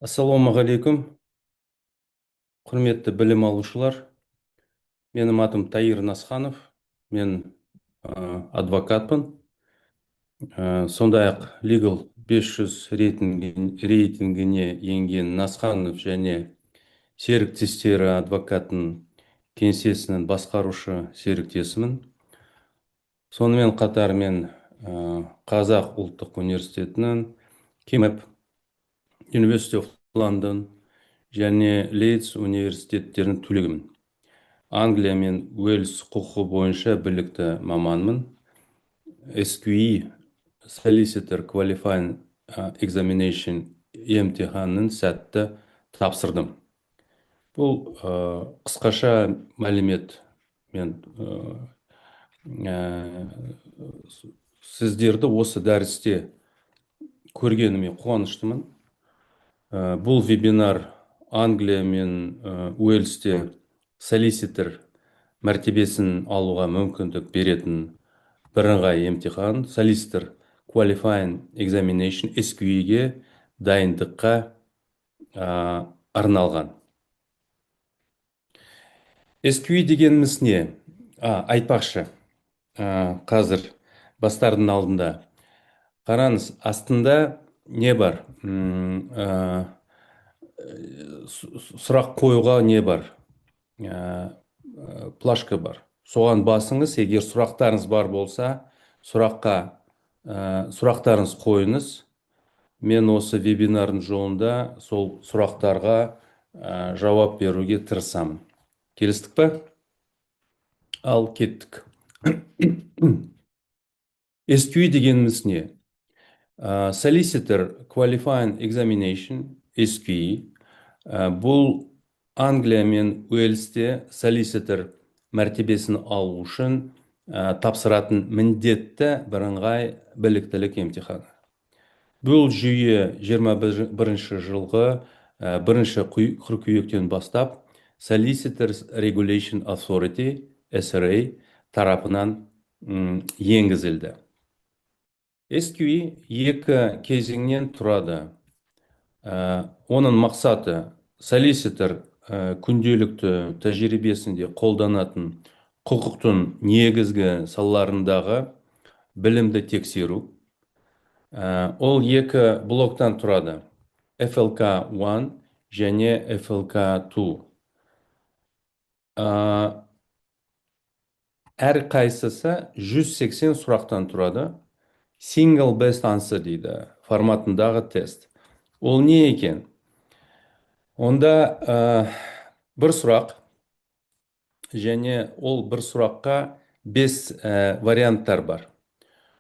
Ассалаумағалейкум, құрметті білім алушылар. Менің атым Таир Насханов, мен адвокатпын. Сондай-ақ Legal 500 рейтингіне енген Насханов және серіктестері адвокаттың кеңсесінің басқарушы серіктесімін. Сонымен қатар мен Қазақ ұлттық университетінің Кемеп University of London және Лейдс университеттерінің түлегімін. Англия мен Уэльс құқығы бойынша білікті маманмын. SQE Solicitor Qualifying Examination емтиханын сәтті тапсырдым. Бұл қысқаша мәлімет. Мен сіздерді осы дәрісте көргеніме қуаныштымын. Бұл вебинар Англия мен Уэльсте солиситор мәртебесін алуға мүмкіндік беретін бірыңғай емтихан, Solicitor Qualifying Examination SQE-ге дайындыққа арналған. SQE дегеніміз не? Айтпақшы, қазір бастардың алдында. Қараңыз, астында не бар? Сұрақ қоюға не бар? Плашка бар. Соған басыңыз, егер сұрақтарыңыз бар болса, сұрақтарыңыз қойыңыз. Мен осы вебинардың жолында сол сұрақтарға жауап беруге тырысамын. Келістік пе? Ал кеттік. SQE дегеніміз не? Solicitor Qualifying Examination SQE бұл Англия мен Уэльсте солиситор мәртебесін алу үшін тапсыратын міндетті бірыңғай біліктілік емтиханы. Бұл жүйе 21 жылғы 1 қыркүйектен бастап Solicitors Regulation Authority SRA тарапынан енгізілді. SQE екі кезеңнен тұрады. Оның мақсаты солиситор күнделікті тәжірибесінде қолданатын құқықтың негізгі салаларындағы білімді тексеру. Ол екі блоктан тұрады. FLK1 және FLK2. Әр қайсысы 180 сұрақтан тұрады. Single best answer дейді форматындағы тест. Ол не екен? Онда бір сұрақ және ол бір сұраққа 5 варианттар бар.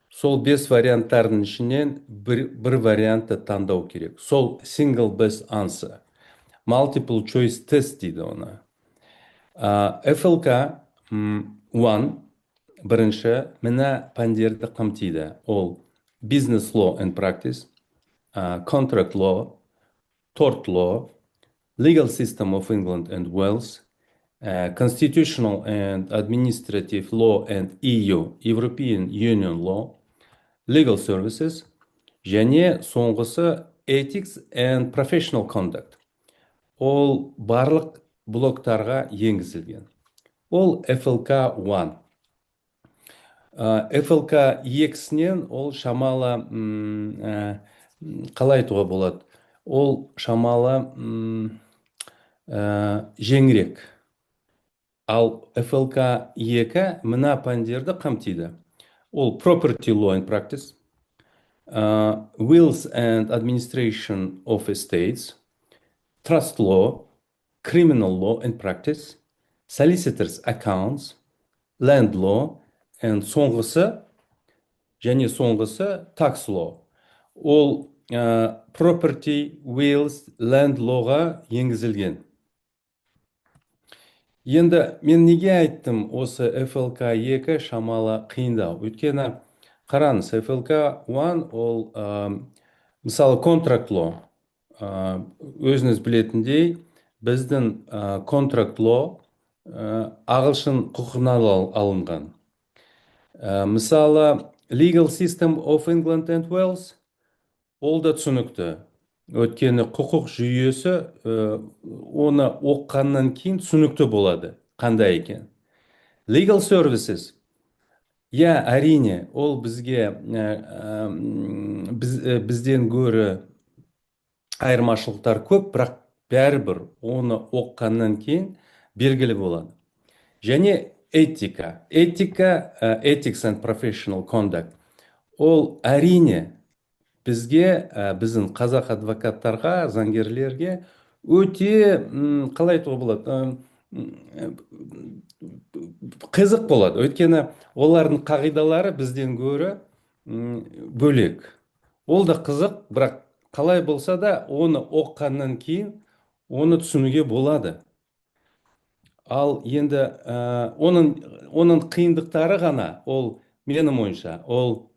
Сол 5 варианттардың ішінен бір вариантты таңдау керек. Сол single best answer. Multiple choice test дейді оны. FLK1 бірінші мына пәндерді қамтиды. Ол business law and practice, contract law, tort law, legal system of England and Wales, constitutional and administrative law and EU, European Union law, legal services, және соңғысы ethics and professional conduct. Ол барлық блоктарға енгізілген. Ол FLK1. FLK2-нен ол шамалы, қалай айтуға болады? Ол шамалы жеңірек. Ал FLK2 мына пәндерді қамтиды. Ол property law and practice, wills and administration of estates, trust law, criminal law and practice, solicitors accounts, land law, and соңғысы tax law. Ол property, wills, land lawға енгізілген. Енді мен неге айттым осы FLK2 шамалы қиындау? Өйткені қараңыз, FLK1 ол мысалы contract law. Өзіңіз білетіндей, біздің contract law ағылшын құқығынан алынған. Мысалы legal system of England and Wales ол да түсінікті. Өйткені құқық жүйесі оны оққаннан кейін түсінікті болады қандай екен. Legal services, иә, әрине, ол бізге бізден гөрі айырмашылықтар көп, бірақ бәрібір оны оққаннан кейін белгілі болады. Және ethics and professional conduct, ол әрине бізге, біздің қазақ адвокаттарға, заңгерлерге өте, қалай айтуға болады, қызық болады. Өйткені олардың қағидалары бізден гөрі бөлек. Ол да қызық, бірақ қалай болса да оны оққаннан кейін оны түсінуге болады. Ал енді оның қиындықтары ғана, ол менің ойымша, ол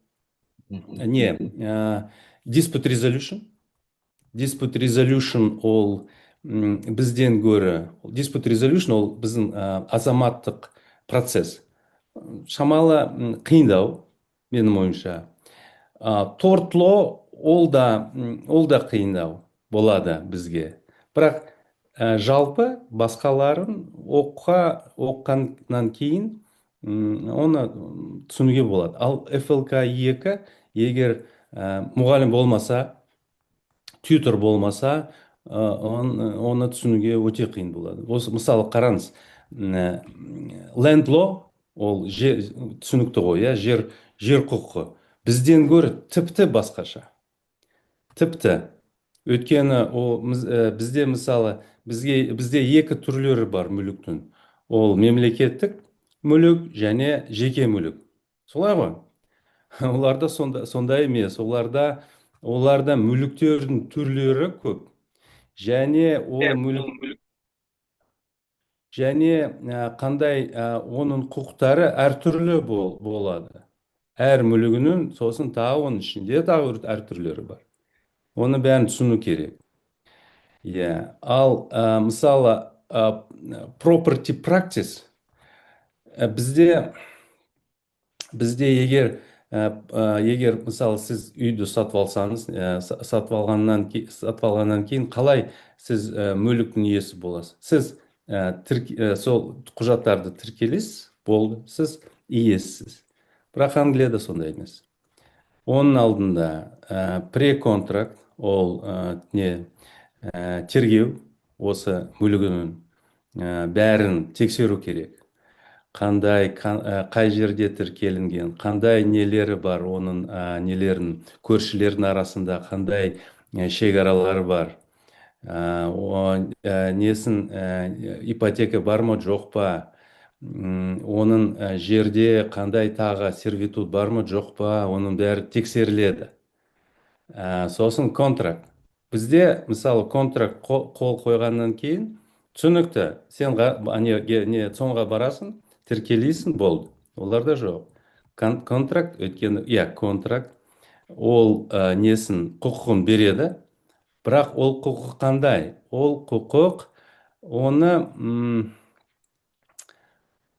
не dispute resolution. Dispute resolution ол бізден гөрі, dispute resolution ол біздің азаматтық процесс. Шамалы қиындау, менің ойымша. Тортло ол да қиындау болады бізге. Бірақ жалпы басқаларын оққаннан кейін оны түсінуге болады. Ал FLK 2, егер мұғалім болмаса, тьютор болмаса, оны түсінуге өте қиын болады. Осы мысалы қараңыз, land law ол түсінікті ғой, иә, жер құқығы бізден гөрі тіпті басқаша. Тіпті. Өйткені бізде мысалы, бізде екі түрлері бар мүліктің. Ол мемлекеттік мүлік және жеке мүлік. Солай ғой? Оларда сондай емес. Оларда мүліктердің түрлері көп. Және ол мүлік, қандай оның құқықтары әртүрлі болады. Әр мүлігінің, сосын тағы оның ішінде тағы әртүрлері бар. Оны бәрін түсіну керек. Иә. Ал мысалы property practice, бізде егер мысалы сіз үйді сатып алсаңыз, сатып алғаннан кейін қалай сіз мүліктің иесі боласыз? Сіз сол құжаттарды тіркелесіз, болды, сіз иесісіз. Бірақ Англияда сондай емес. Оның алдында преконтракт, ол тергеу, осы мүлігінің бәрін тексеру керек. Қай жерде тіркелінген, қандай нелері бар, оның нелерін, көршілердің арасында қандай шекаралары бар, несін, ипотека бар ма, жоқ па, оның жерде қандай тағы сервитут бар ма, жоқ па, оның бәрі тексеріледі. Сосын контракт. Бізде, мысалы, контракт қол қойғаннан кейін түсінікті, сен соңға барасың, тіркелейсің, болды. Оларда жоқ. Контракт, өйткені, контракт ол несін, құқығын береді, бірақ ол құқық қандай? Ол құқық оны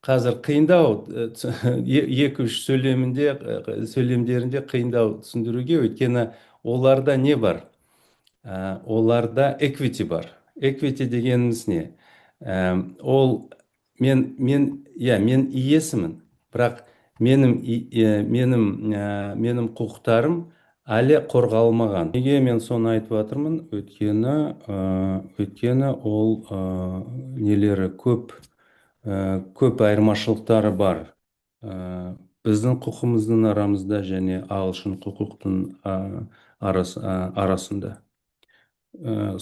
қазір қиындау, екі-үш сөйлемдерінде қиындау түсіндіруге, өйткені оларда не бар? Оларда equity бар. Equity дегеніміз не? Ол мен иесімін, бірақ менің құқықтарым әлі қорғалмаған. Неге мен соны айтып жатырмын? Өйткені ол нелері көп айырмашылықтары бар. Біздің құқығымыздың арамызда және ағылшын құқықтың арасында.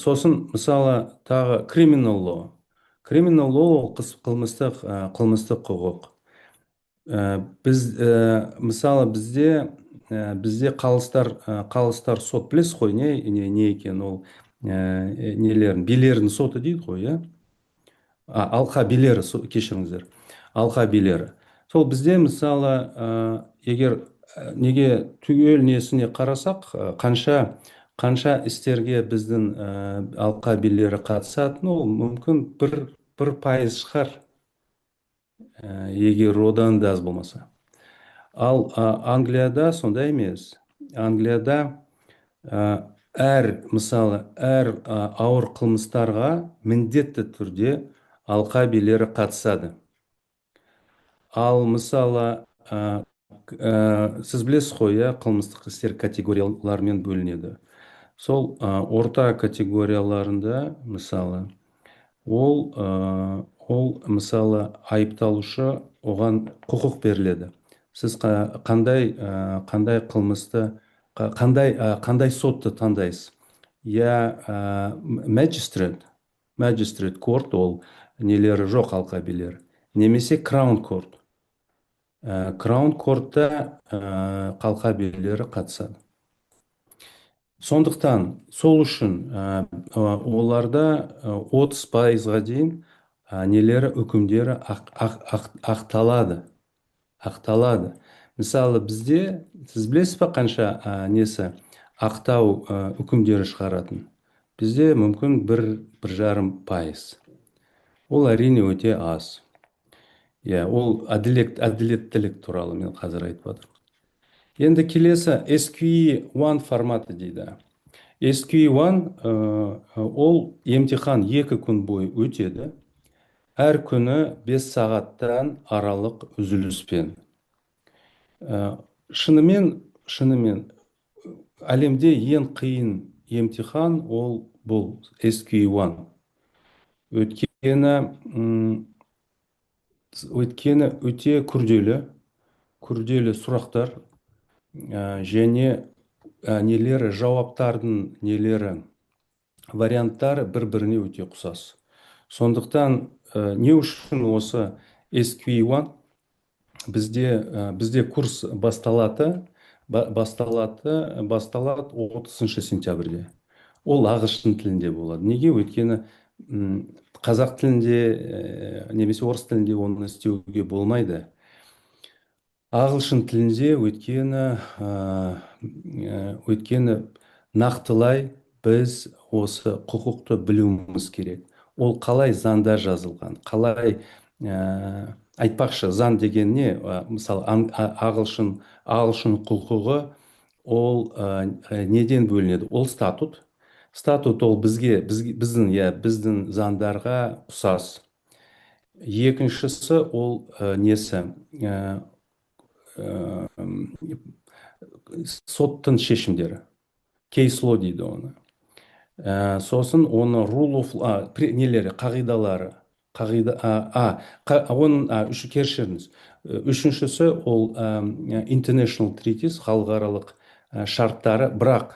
Сосын, мысалы, тағы criminal law. Criminal law ол қылмыстық құқық. Мысалы, бізде қалыстар сот, білесіз ғой, не екен ол, билердің соты дейді ғой, иә? Алқа билері, кешіріңіздер. Алқа билері. Сол бізде, мысалы, егер неге түгел несіне қарасақ, қанша істерге біздің алқа билері қатысатын, ол мүмкін 1% шығар, егер одан да аз болмаса. Ал Англияда сондай емес. Англияда мысалы ауыр қылмыстарға міндетті түрде алқабилері қатысады. Ал мысалы сіз білесіз ғой, иә, қылмыстық істер категориялармен бөлінеді. Сол орта категорияларында мысалы ол мысалы айыпталушы, оған құқық беріледі. Сіз қандай қылмысты, қандай сотты таңдайсыз? Я magistrate court, ол нелері жоқ алқабилер, немесе краун корт. Краун кортта алқабилері қатысады. Сондықтан сол үшін оларда 30%-ға дейін нелері, үкімдері ақталады. Мысалы бізде, сіз білесіз ба қанша несі ақтау үкімдері шығаратын? Бізде мүмкін 1,5%. Ол әрине өте аз. Иә, ол әділеттілік туралы мен қазір айтып жатырмын. Енді келесі SQE1 форматы дейді. SQE1 ол емтихан 2 күн бойы өтеді. Әр күні 5 сағаттан аралық үзіліспен. Шынымен әлемде ең қиын емтихан ол бұл SQE1. Өйткені өте күрделі сұрақтар және нелері, жауаптардың нелері, варианттары бір-біріне өте ұқсас. Сондықтан не үшін осы SQE1 бізде курс басталады 30 сентябрьде. Ол ағылшын тілінде болады. Неге? Өйткені қазақ тілінде немесе орыс тілінде оны істеуге болмайды. Ағылшын тілінде, өйткені нақтылай біз осы құқықты білуіміз керек. Ол қалай заңда жазылған, қалай айтпақшы, заң деген не? Мысалы ағылшын құқығы ол неден бөлінеді? Ол статут. Ол біздің заңдарға ұқсас. Екіншісі ол несі? Соттың шешімдері. Case law дейді оны. Сосын оны rule of law, нелері, қағидалары. Кешіріңіз. Үшіншісі ол international treaties, халықаралық шарттары. Бірақ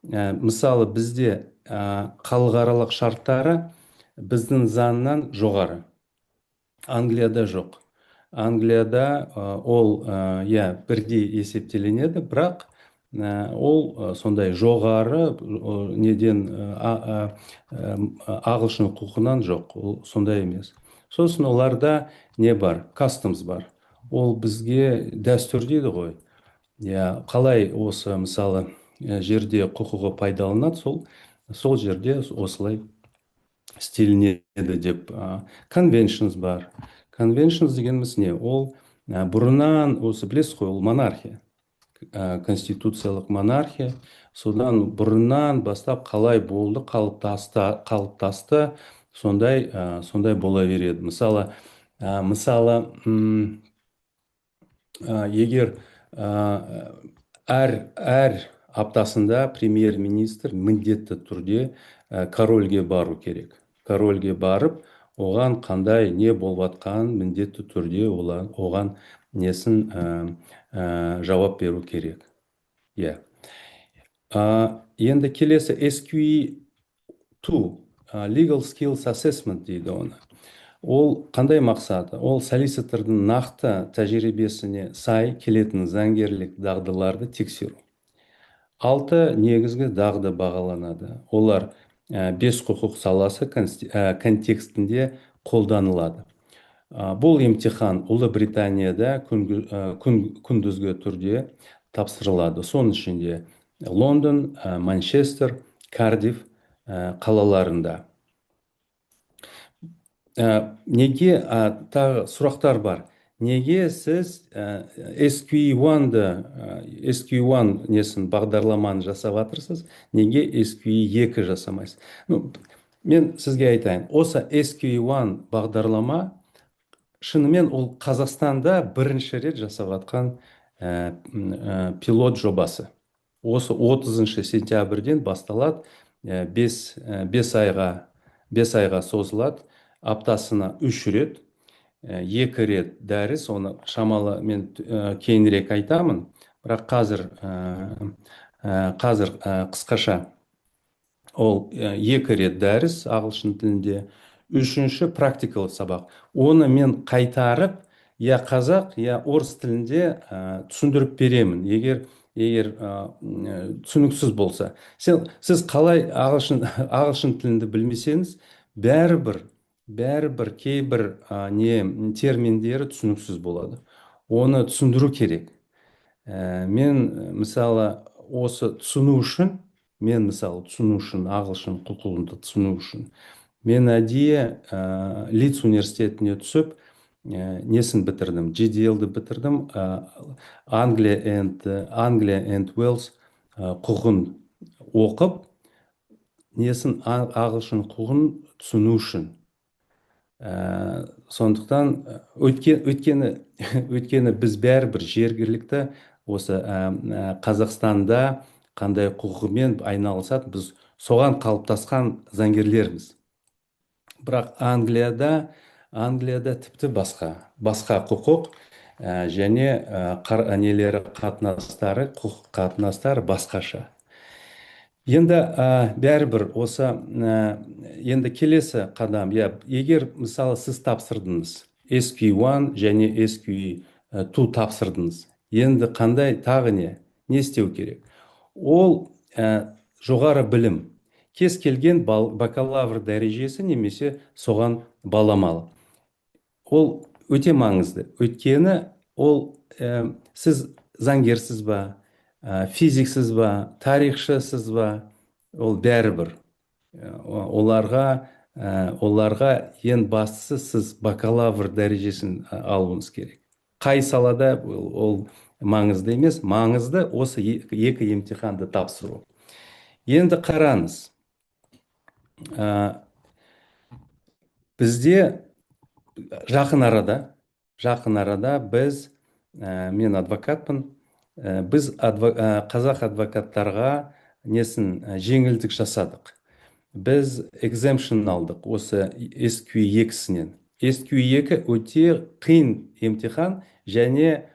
мысалы бізде халықаралық шарттары біздің заңнан жоғары. Англияда жоқ. Англияда ол бірдей есептеленеді, бірақ ол сондай жоғары неден ағылшын құқығынан жоқ. Ол сондай емес. Сосын оларда не бар? Customs бар. Ол бізге дәстүр дейді ғой. Қалай осы мысалы жерде құқығы пайдаланады, сол жерде осылай істелінеді деп. Conventions бар. Conventions дегеніміз не? Ол бұрыннан, осы білесіз ғой, ол монархия, конституциялық монархия. Содан бұрыннан бастап қалай болды, қалыптасты, сондай бола береді. Мысалы егер әр аптасында премьер-министр міндетті түрде корольге бару керек. Корольге барып, оған қандай не болып жатқан міндетті түрде оған несін жауап беру керек. Енді келесі SQE2 Legal Skills Assessment дейді оны. Ол қандай мақсаты? Ол солиситордың нақты тәжірибесіне сай келетін заңгерлік дағдыларды тексеру. 6 негізгі дағды бағаланады. Олар 5 құқық саласы контекстінде қолданылады. Бұл емтихан Ұлыбританияда күндізгі түрде тапсырылады. Соның ішінде Лондон, Манчестер, Кардиф қалаларында. Неге тағы сұрақтар бар? неге сіз SQE1-ді, SQE1 несін бағдарламаны жасап жатырсыз, неге SQE2 жасамайсыз? Ну, мен сізге айтайын, осы SQE1 бағдарлама шынымен ол Қазақстанда бірінші рет жасап жатқан пилот жобасы. Осы 30 сентябрьден басталады, 5 айға 5 айға созылады, аптасына 3 рет, 2 рет дәріс, оны шамалы мен кейінірек айтамын, бірақ қазір қысқаша ол 2 рет дәріс ағылшын тілінде, үшінші практикалық сабақ. Оны мен қайтарып, я қазақ, я орыс тілінде түсіндіріп беремін, егер түсініксіз болса. Сіз қалай ағылшын тілінде білмесеңіз, бәрібір кейбір терминдері түсініксіз болады. Оны түсіндіру керек. Мен мысалы осы түсіну үшін, ағылшын құқығында түсіну үшін, мен әдейі Лидс университетіне түсіп, несін бітірдім, GDL-ді бітірдім, Англия and Уэльс құқығын оқып, несін ағылшын құқығын түсіну үшін. Сондықтан өйткені біз бәрібір жергілікті осы Қазақстанда қандай құқығымен айналысады, біз соған қалыптасқан заңгерлерміз. Бірақ Англияда тіпті басқа құқық және құқық қатынастары басқаша. Енді бәрібір осы енді келесі қадам, егер мысалы сіз тапсырдыңыз, SQE1 және SQE2 тапсырдыңыз, енді қандай тағы не істеу керек? Ол жоғары білім, кез келген бакалавр дәрежесі немесе соған баламалы. Ол өте маңызды, өйткені ол сіз заңгерсіз ба, физиксіз ба, тарихшысыз ба, ол бәрібір. Оларға ең бастысы сіз бакалавр дәрежесін алуыңыз керек. Қай салада ол маңызды емес, маңызды осы екі емтиханды тапсыру. Енді қараңыз, бізде жақын арада біз, мен адвокатпын, біз қазақ адвокаттарға жеңілдік жасадық. Біз exemption алдық осы SQE2-сінен. SQE2 өте қиын емтихан және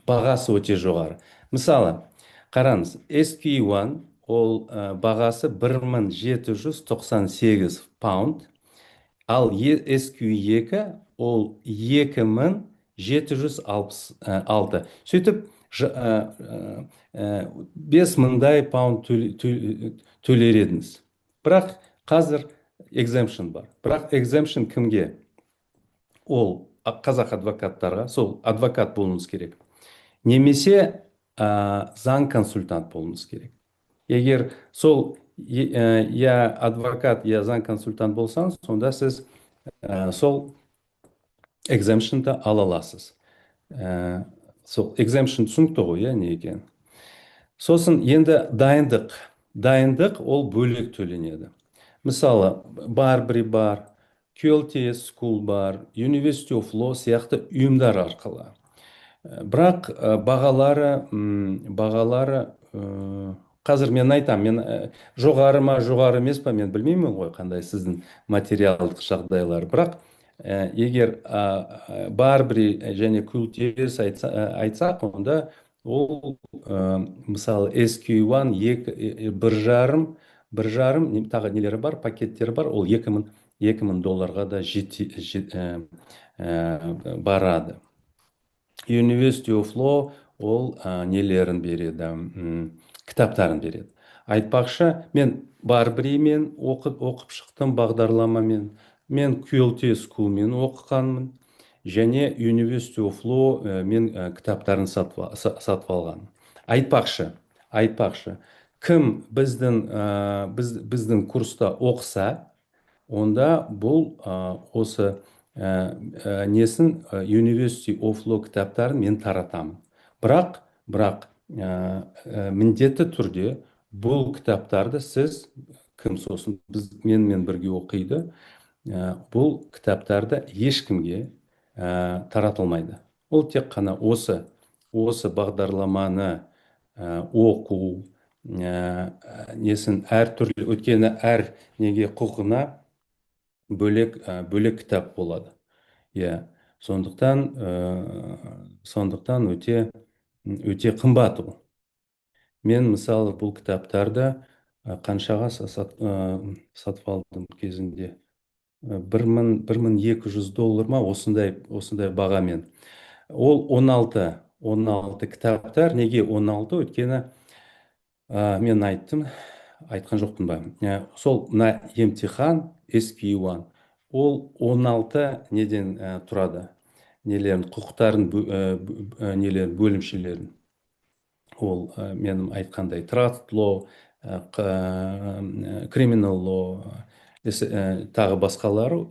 бағасы өте жоғары. Мысалы, қараңыз, SQE1 ол бағасы 1798 паунд, ал SQE2 ол 2766. Сөйтіп, 5000 паунд төлер едіңіз. Бірақ қазір exemption бар. Бірақ exemption кімге? Ол қазақ адвокаттарға, сол адвокат болуыңыз керек. Немесе заң консультант болуыңыз керек. Егер сол адвокат, заң консультант болсаңыз, сонда сіз сол exemption'ды ала аласыз. Сол exemption түсінікті ғой, не екен. Сосын енді дайындық ол бөлек төленеді. Мысалы, Барбри бар, QLTS School бар, University of Law сияқты ұйымдар арқылы. Бірақ бағалары қазір мен айтам, жоғары емес па, мен білмеймін ғой қандай сіздің материалдық жағдайлар. Бірақ егер Барбри және QLTS айтсақ, онда ол мысалы SQE1 бір жарым тағы нелері бар, пакеттері бар, ол $2000 да барады. University of Law ол нелерін береді, кітаптарын береді. Айтпақшы, мен Барбримен оқып шықтым, бағдарламамен, мен QLTS School'мен оқығанмын, және University of Law мен кітаптарын сатып алған. Айтпақшы, кім біздің курста оқыса, онда бұл осы несін University of Law кітаптарын мен таратамын. Бірақ міндетті түрде бұл кітаптарды сіз, кім сосын менімен бірге оқиды, бұл кітаптарды ешкімге таратылмайды. Ол тек қана осы бағдарламаны оқу несін әртүрлі, өйткені әр неге құқына бөлек кітап болады. Иә, сондықтан өте қымбат ол. Мен мысалы бұл кітаптарды қаншаға сатып алдым кезінде, $1200 ма, осындай бағамен. Ол 16 кітаптар. Неге 16? Өйткені мен айтқан жоқпын ба? Сол мына емтихан SQ1, ол 16 неден тұрады. Нелерін, құқықтарын, нелерін, бөлімшелерін. Ол менің айтқандай trust law, criminal law, тағы басқалары,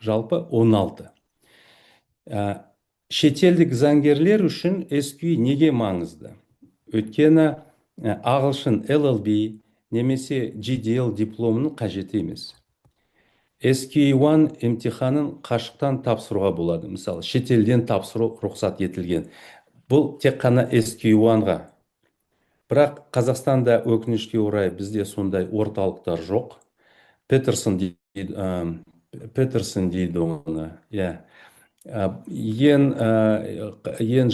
жалпы 16. Шетелдік заңгерлер үшін SQ неге маңызды? Өйткені ағылшын LLB немесе GDL дипломының қажеті емес. SQ1 емтиханын қашықтан тапсыруға болады. Мысалы, шетелден тапсыру рұқсат етілген. Бұл тек қана SQ1-ға. Бірақ Қазақстанда өкінішке орай бізде сондай орталықтар жоқ. Петерсон дейді оны. Ең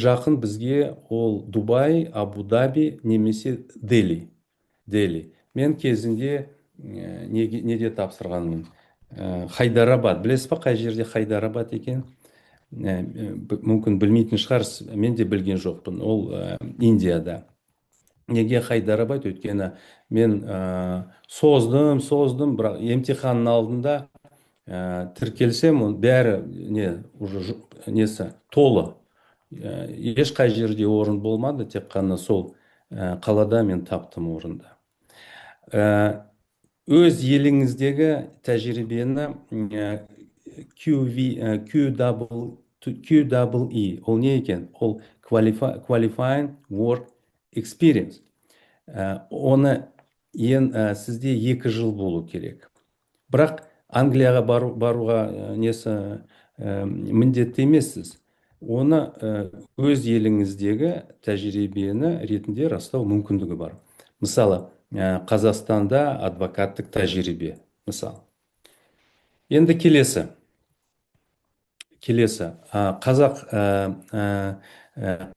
жақын бізге ол Дубай, Абу-Даби немесе Дели. Мен кезінде неде тапсырғанмын? Хайдарабад. Білесіз ба, қай жерде Хайдарабад екен? Мүмкін білмейтін шығарсыз, мен де білген жоқпын. Ол Индияда. Неге Хайдарабад? Өйткені мен создым, бірақ емтиханның алдында тіркелсем, бәрі несі толы. Ешқай жерде орын болмады, тек қана сол қалада мен таптым орынды. Өз еліңіздегі тәжірибені QEE, ол не екен? Ол Qualifying Work Experience. Оны сізде 2 жыл болу керек. Бірақ Англияға баруға міндетті емессіз. Оны өз еліңіздегі тәжірибені ретінде растау мүмкіндігі бар. Мысалы, Қазақстанда адвокаттық тәжірибе. Мысалы. Енді келесі.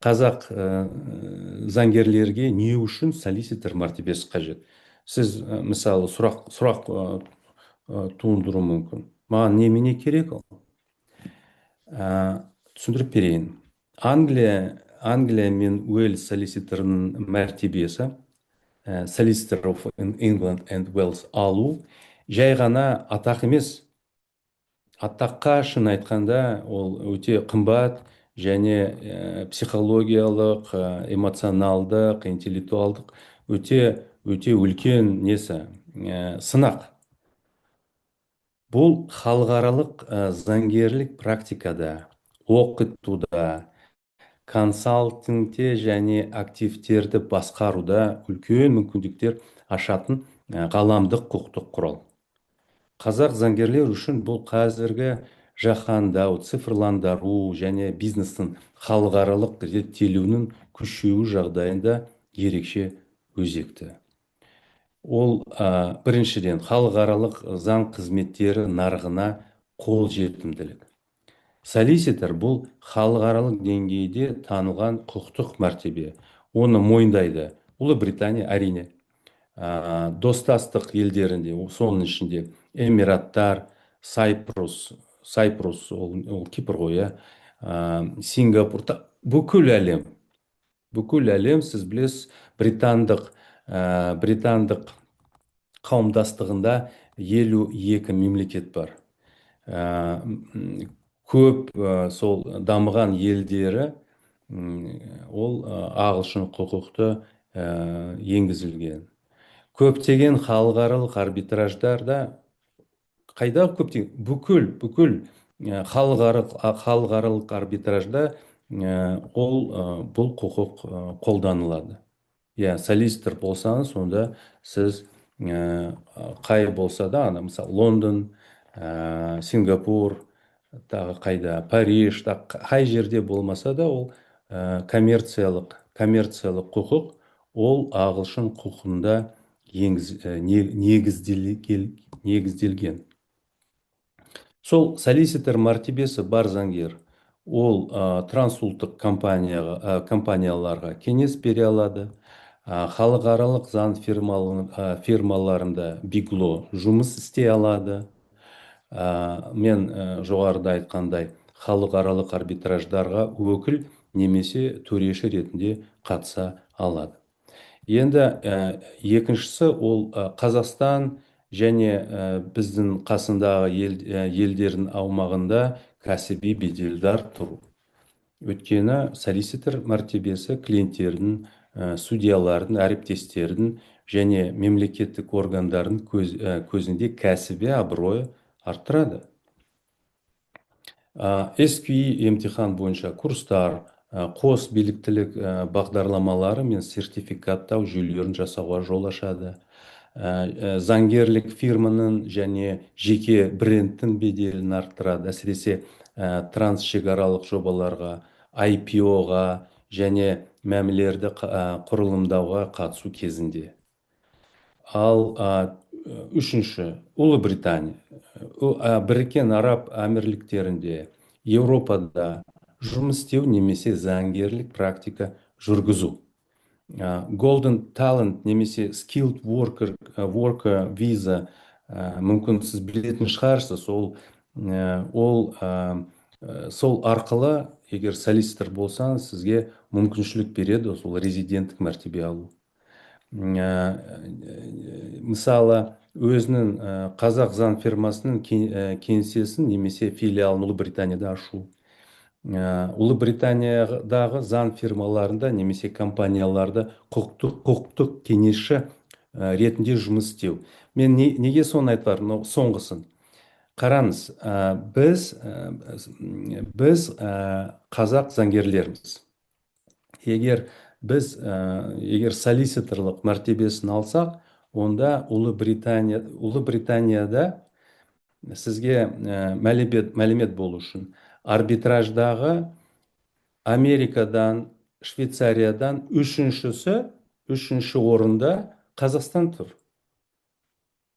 Қазақ заңгерлерге не үшін солиситор мәртебесі қажет? Сіз, мысалы, сұрақ туындыру мүмкін. Маған немене керек ол? Түсіндіріп берейін. Англия мен Уэльс солиситорының мәртебесі, Solicitor of England and Wales алу жай ғана атақ емес. Атаққа шын айтқанда ол өте қымбат және психологиялық, эмоционалдық, интеллектуалдық өте үлкен сынақ. Бұл халықаралық заңгерлік практикада, оқытуда, консалтингте және активтерді басқаруда үлкен мүмкіндіктер ашатын ғаламдық құқықтық құрал. Қазақ заңгерлер үшін бұл қазіргі жаһандау, цифрландыру және бизнестің халықаралық реттелуінің күшеюі жағдайында ерекше өзекті. Ол біріншіден халықаралық заң қызметтері нарығына қолжетімділік. Солиситор бұл халықаралық деңгейде танылған құқықтық мәртебе. Оны мойындайды. Ұлыбритания әрине. Достастық елдерінде, соның ішінде Эмираттар, Сайпрус, ол Кипр ғой, Сингапур, бүкіл әлем, сіз білесіз, британдық қауымдастығында 52 мемлекет бар. Көп сол дамыған елдері ол ағылшын құқықты енгізілген. Көптеген халықаралық арбитраждарда, қайда көптеген, бүкіл халықаралық арбитражда бұл құқық қолданылады. Иә, солиситор болсаңыз, сонда сіз қай болса да, мысалы Лондон, Сингапур, тағы қайда, Париж, қай жерде болмаса да, ол коммерциялық құқық, ол ағылшын құқығында негізделген. Сол солиситор мәртебесі бар заңгер, ол трансұлттық компанияларға кеңес бере алады. Халықаралық заң фирмаларында бигло жұмыс істей алады. Мен жоғарыда айтқандай халықаралық арбитраждарға өкіл немесе төреші ретінде қатыса алады. Енді екіншісі, ол Қазақстан және біздің қасындағы елдердің аумағында кәсіби беделдар тұру. Өйткені солиситор мәртебесі клиенттердің, судьялардың, әріптестердің және мемлекеттік органдардың көзінде кәсіби абыройы арттырады. SQE емтихан бойынша курстар, қос біліктілік бағдарламалары мен сертификаттау жүйелерін жасауға жол ашады. Заңгерлік фирманың және жеке брендтің беделін арттырады, әсіресе трансшекаралық жобаларға, IPO-ға және мәмілелерді құрылымдауға қатысу кезінде. Ал үшінші, Ұлыбритания. Біріккен Араб Әмірліктерінде, Еуропада жұмыс істеу немесе заңгерлік практика жүргізу. Golden Talent немесе Skilled Worker Visa, мүмкін сіз білетін шығарсыз, сол арқылы, егер солиситор болсаңыз, сізге мүмкіншілік береді сол резиденттік мәртебе алу. Мысалы, өзінің қазақ заң фирмасының кеңсесін немесе филиалын Ұлыбританияда ашу. Ұлыбританиядағы заң фирмаларында немесе компанияларда құқықтық кеңесші ретінде жұмыс істеу. Мен неге соны айтармын, соңғысын. Қараңыз, біз қазақ заңгерлерміз. Егер солиситорлық мәртебесін алсақ, онда Ұлыбританияда сізге мәлімет болу үшін арбитраждағы Америкадан, Швейцариядан үшінші орында Қазақстан тұр.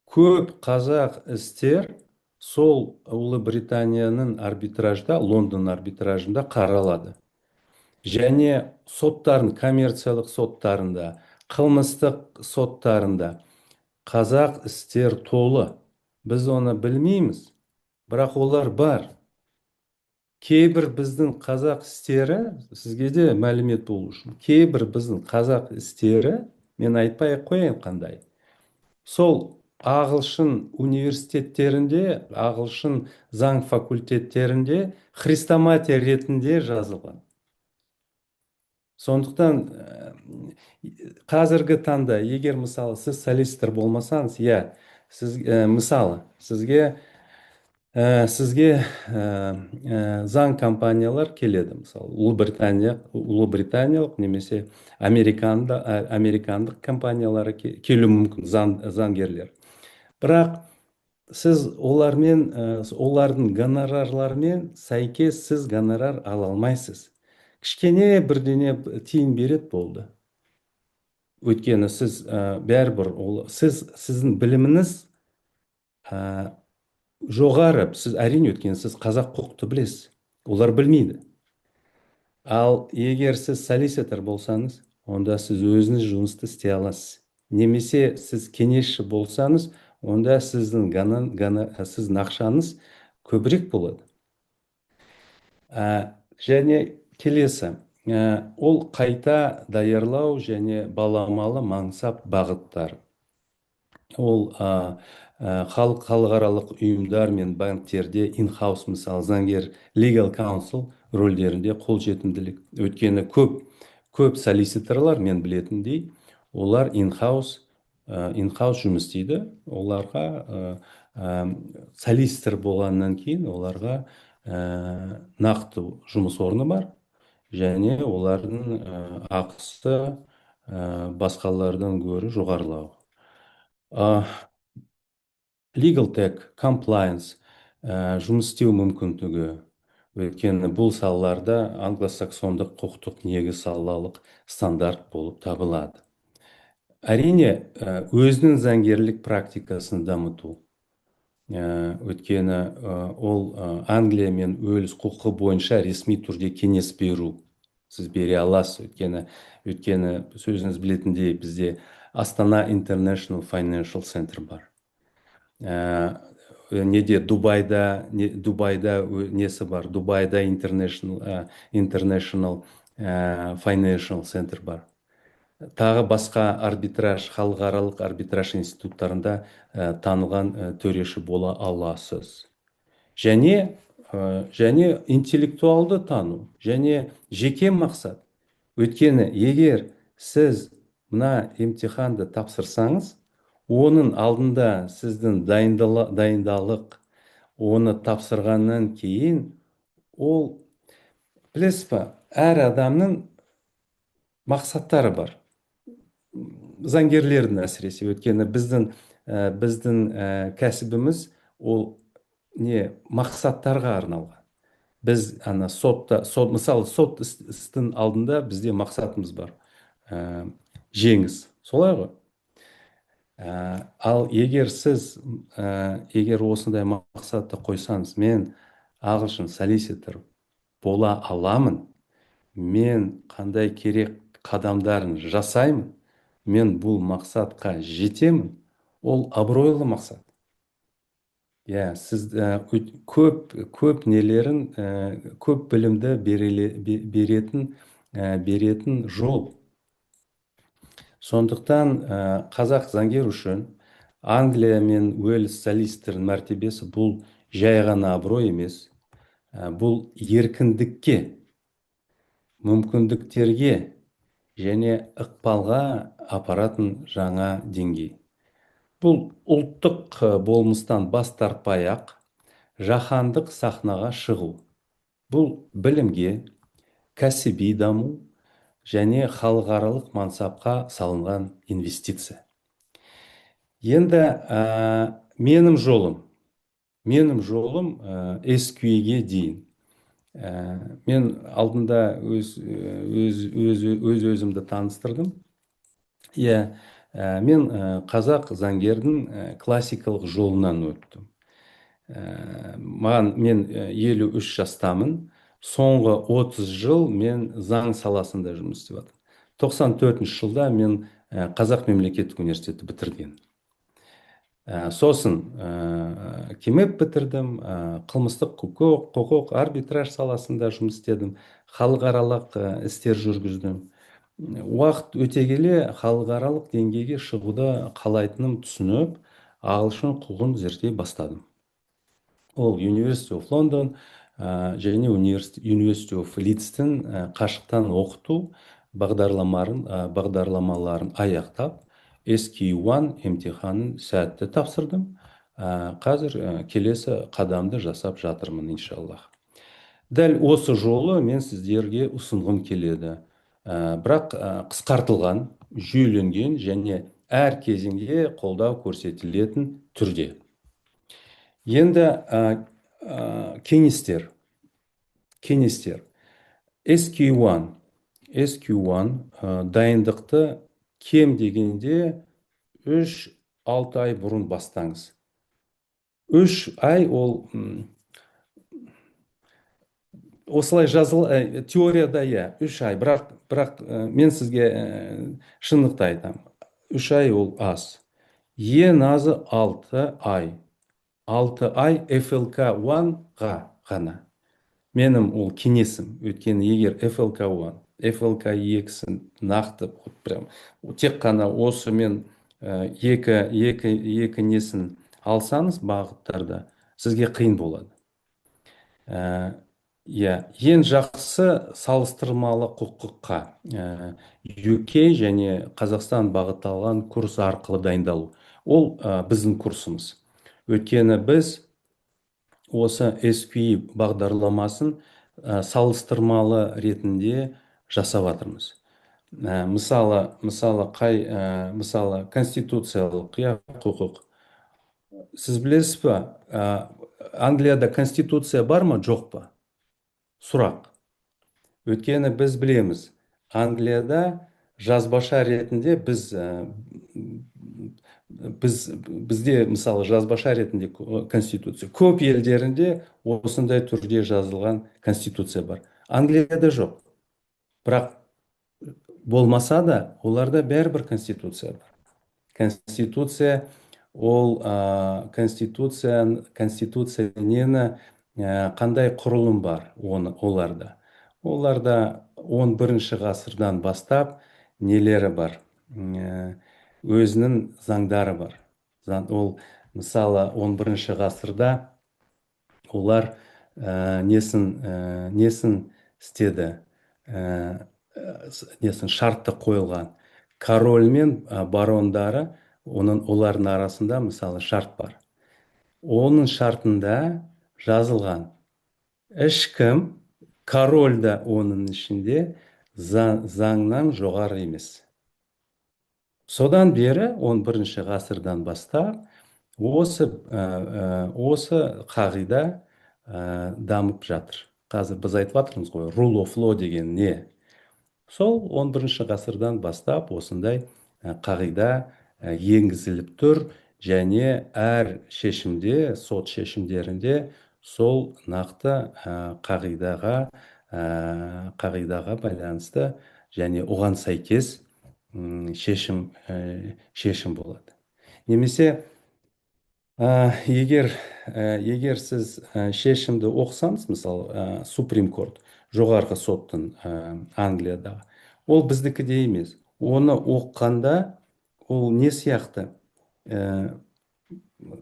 Көп қазақ істер сол Ұлыбританияның арбитражда, Лондон арбитражында қаралады. Және соттарын, коммерциялық соттарында, қылмыстық соттарында қазақ істер толы. Біз оны білмейміз, бірақ олар бар. Кейбір біздің қазақ істері, сізге де мәлімет болу үшін, кейбір біздің қазақ істері, мен айтпай қояйын қандай, сол ағылшын университеттерінде, ағылшын заң факультеттерінде хрестоматия ретінде жазылған. Сондықтан қазіргі таңда, егер мысалы сіз солиситор болмасаңыз, мысалы сізге заң компаниялар келеді, мысалы ұлыбританиялық немесе американдық компаниялары келуі мүмкін, заңгерлер. Бірақ сіз олардың гонорарларымен сәйкес сіз гонорар ала алмайсыз. Кішкене бірдеңе тиын береді, болды. Өйткені сіз бәрібір, сіздің біліміңіз жоғары, сіз әрине, өйткені сіз қазақ құқықты білесіз, олар білмейді. Ал егер сіз солиситор болсаңыз, онда сіз өзіңіз жұмысты істей аласыз. Немесе сіз кеңесші болсаңыз, онда сіздің ақшаңыз көбірек болады. Және келесі, ол қайта даярлау және баламалы мансап бағыттар. Ол халықаралық ұйымдар мен банктерде in-house, мысалы заңгер, legal counsel рөлдерінде қолжетімділік. Өйткені көп солиситорлар, мен білетіндей, олар in-house жұмыс істейді. Оларға солиситор болғаннан кейін оларға нақты жұмыс орны бар, және олардың ақысы басқалардан гөрі жоғарылау. Legal tech, compliance, жұмыс істеу мүмкіндігі. Өйткені бұл салаларда англосаксондық құқықтық негіз салалық стандарт болып табылады. Әрине, өзінің заңгерлік практикасын дамыту. Өйткені ол Англия мен Уэльс құқығы бойынша ресми түрде кеңес беру. Сіз бере аласыз. Өйткені сөзіңіз білетіндей бізде Астана International Financial Center бар. Неде Дубайда несі бар? Дубайда International Financial Center бар. Тағы басқа халықаралық арбитраж институттарында танылған төреші бола аласыз. Және интеллектуалды тану, және жеке мақсат. Өйткені егер сіз мына емтиханды тапсырсаңыз, оның алдында сіздің дайындалық, оны тапсырғаннан кейін, ол, білесіз ба, әр адамның мақсаттары бар. Заңгерлердің әсіресе, өйткені біздің кәсібіміз ол мақсаттарға арналған. Біз мысалы сот істің алдында бізде мақсатымыз бар, жеңіс, солай ғой. Ал егер осындай мақсатты қойсаңыз, мен ағылшын солиситор бола аламын, мен қандай керек қадамдарын жасаймын, мен бұл мақсатқа жетемін, ол абыройлы мақсат. Сіз көп нелерін, көп білімді беретін жол. Сондықтан қазақ заңгер үшін Англия мен Уэльс солистерінің мәртебесі бұл жай ғана абырой емес, бұл еркіндікке, мүмкіндіктерге және ықпалға апаратын жаңа деңгей. Бұл ұлттық болмыстан бас тартпай-ақ жаһандық сахнаға шығу. Бұл білімге, кәсіби даму және халықаралық мансапқа салынған инвестиция. Енді менің жолым SQE-ге дейін. Мен алдында өзімді таныстырдым. Мен қазақ заңгердің классикалық жолынан өттім. Мен 53 жастамын. Соңғы 30 жыл мен заң саласында жұмыс істеп жатырмын. 94 жылда мен Қазақ мемлекеттік университеті бітірген. Сосын кемеп бітірдім, қылмыстық құқық, арбитраж саласында жұмыс істедім, халықаралық істер жүргіздім. Уақыт өте келе халықаралық деңгейге шығуды қалайтыным түсініп, ағылшын құқығын зерттей бастадым. Ол University of London және University of Leeds'тің қашықтан оқыту бағдарламаларын аяқтап, SQE1 емтиханын сәтті тапсырдым. Қазір келесі қадамды жасап жатырмын, иншаллах. Дәл осы жолы мен сіздерге ұсынғым келеді. Бірақ қысқартылған, жүйеленген және әр кезеңде қолдау көрсетілетін түрде. Енді кеңестер. SQE1 дайындықты кем дегенде 3-6 ай бұрын бастаңыз. 3 ай ол осылай теорияда 3 ай, бірақ мен сізге шындықты айтам. 3 ай ол аз. Ең азы 6 ай. 6 ай FLK1-ға ғана. Менің ол кеңесім. Өйткені егер FLK1, FLK2-сін нақты, тек қана осы мен екі несін алсаңыз бағыттарда, сізге қиын болады. Ең жақсы салыстырмалы құқыққа UK және Қазақстан бағытталған курс арқылы дайындалу. Ол біздің курсымыз. Өйткені біз осы SQI бағдарламасын салыстырмалы ретінде жасап жатырмыз. Мысалы конституциялық, иә, құқық. Сіз білесіз ба, Англияда конституция бар ма, жоқ па? Сұрақ. Өйткені біз білеміз, Англияда жазбаша ретінде бізде мысалы жазбаша ретінде конституция. Көп елдерінде осындай түрде жазылған конституция бар. Англияда жоқ. Бірақ болмаса да, оларда бәрібір конституция бар. Конституция ол конституция нені қандай құрылым бар оларда. Оларда 11 ғасырдан бастап нелері бар, өзінің заңдары бар. Ол мысалы 11 ғасырда олар несін істеді, несін шартты қойылған. Король мен барондары, олардың арасында мысалы шарт бар. Оның шартында жазылған, ешкім, король да оның ішінде, заңнан жоғары емес. Содан бері 11 ғасырдан бастап осы қағида дамып жатыр. Қазір біз айтып жатырмыз ғой, rule of law деген не? Сол 11 ғасырдан бастап осындай қағида енгізіліп тұр, және әр шешімде, сот шешімдерінде сол нақты қағидаға байланысты және оған сәйкес шешім болады. Немесе егер сіз шешімді оқысаңыз, мысалы Supreme Court, жоғарғы соттың Англиядағы, ол біздікідей емес. Оны оқығанда ол не сияқты?